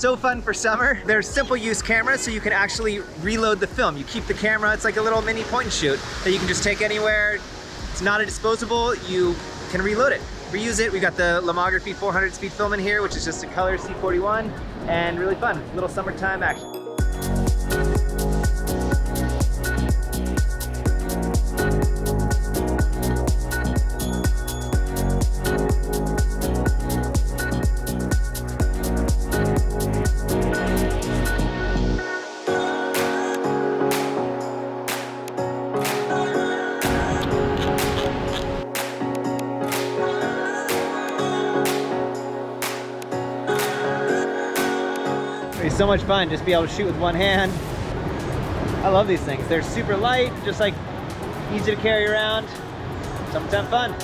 So fun for summer. They're simple use cameras, so you can actually reload the film. You keep the camera, it's like a little mini point and shoot that you can just take anywhere. It's not a disposable, you can reload it, reuse it. We got the Lomography 400 speed film in here, which is just a color C41, and really fun, little summertime action. It's so much fun just be able to shoot with one hand. I love these things. They're super light, just like easy to carry around. Summertime fun.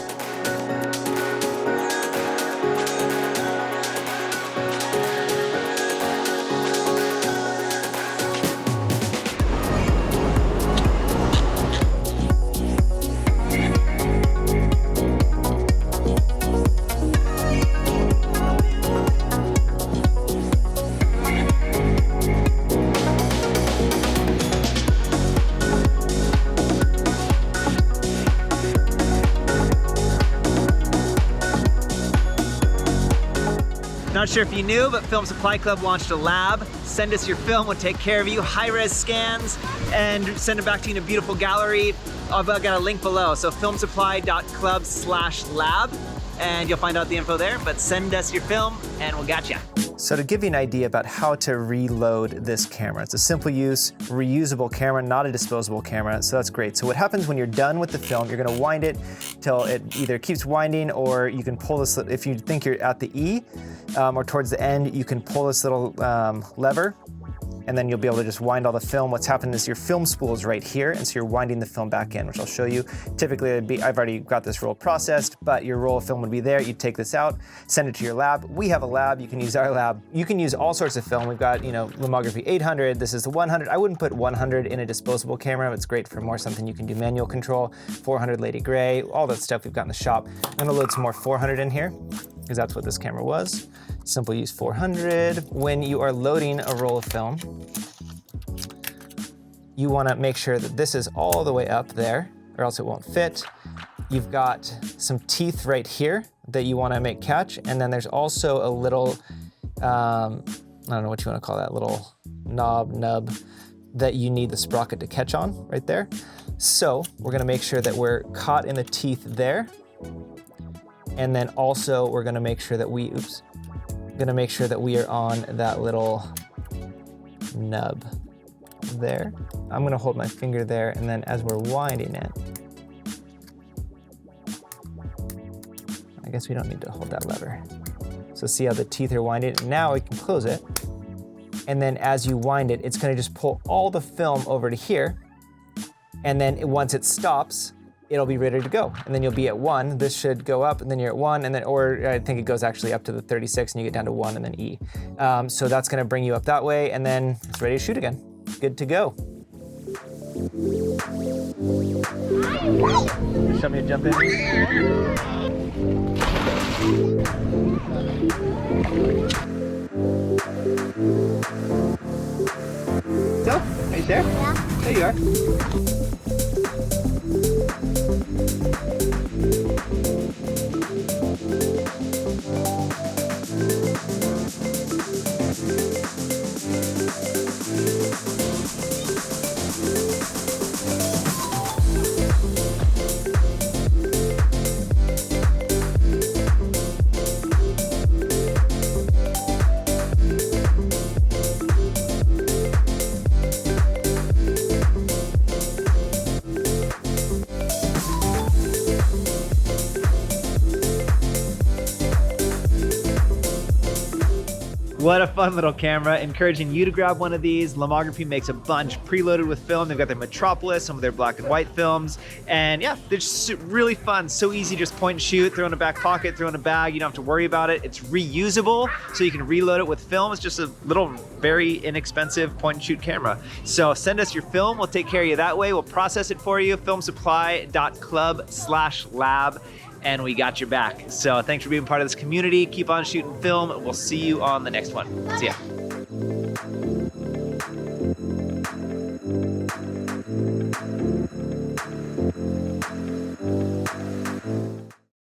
Not sure if you knew, but Film Supply Club launched a lab. Send us your film, we'll take care of you. High-res scans, and send it back to you in a beautiful gallery. I've got a link below, so filmsupply.club/lab, and you'll find out the info there, but send us your film, and we'll got you. So to give you an idea about how to reload this camera, it's a simple use, reusable camera, not a disposable camera, so that's great. So what happens when you're done with the film, you're gonna wind it till it either keeps winding, or you can pull this, if you think you're at the E, or towards the end, you can pull this little lever, and then you'll be able to just wind all the film. What's happened is your film spool is right here, and so you're winding the film back in, which I'll show you. Typically, I've already got this roll processed, but your roll of film would be there. You take this out, send it to your lab. We have a lab, you can use our lab. You can use all sorts of film. We've got, Lomography 800, this is the 100. I wouldn't put 100 in a disposable camera. It's great for more something you can do manual control. 400 Lady Gray, all that stuff we've got in the shop. I'm gonna load some more 400 in here, because that's what this camera was. Simple use 400. When you are loading a roll of film, you wanna make sure that this is all the way up there, or else it won't fit. You've got some teeth right here that you wanna make catch, and then there's also a little, I don't know what you wanna call that, little nub that you need the sprocket to catch on right there. So we're gonna make sure that we're caught in the teeth there. And then also we're gonna make sure that we are on that little nub there. I'm gonna hold my finger there, and then as we're winding it, I guess we don't need to hold that lever. So see how the teeth are winding? Now we can close it. And then as you wind it, it's gonna just pull all the film over to here. And then once it stops, it'll be ready to go. And then you'll be at 1. This should go up, and then you're at 1, and then, or I think it goes actually up to the 36, and you get down to 1 and then E. So that's gonna bring you up that way, and then it's ready to shoot again. Good to go. Show me to jump in. So, right there? Yeah. There you are. What a fun little camera, encouraging you to grab one of these. Lomography makes a bunch preloaded with film. They've got their Metropolis, some of their black and white films. And yeah, they're just really fun, so easy, just point and shoot, throw in a back pocket, throw in a bag, you don't have to worry about it. It's reusable, so you can reload it with film. It's just a little, very inexpensive point and shoot camera. So send us your film, we'll take care of you that way. We'll process it for you, filmsupply.club/lab. And we got your back. So thanks for being part of this community. Keep on shooting film. We'll see you on the next one. See ya.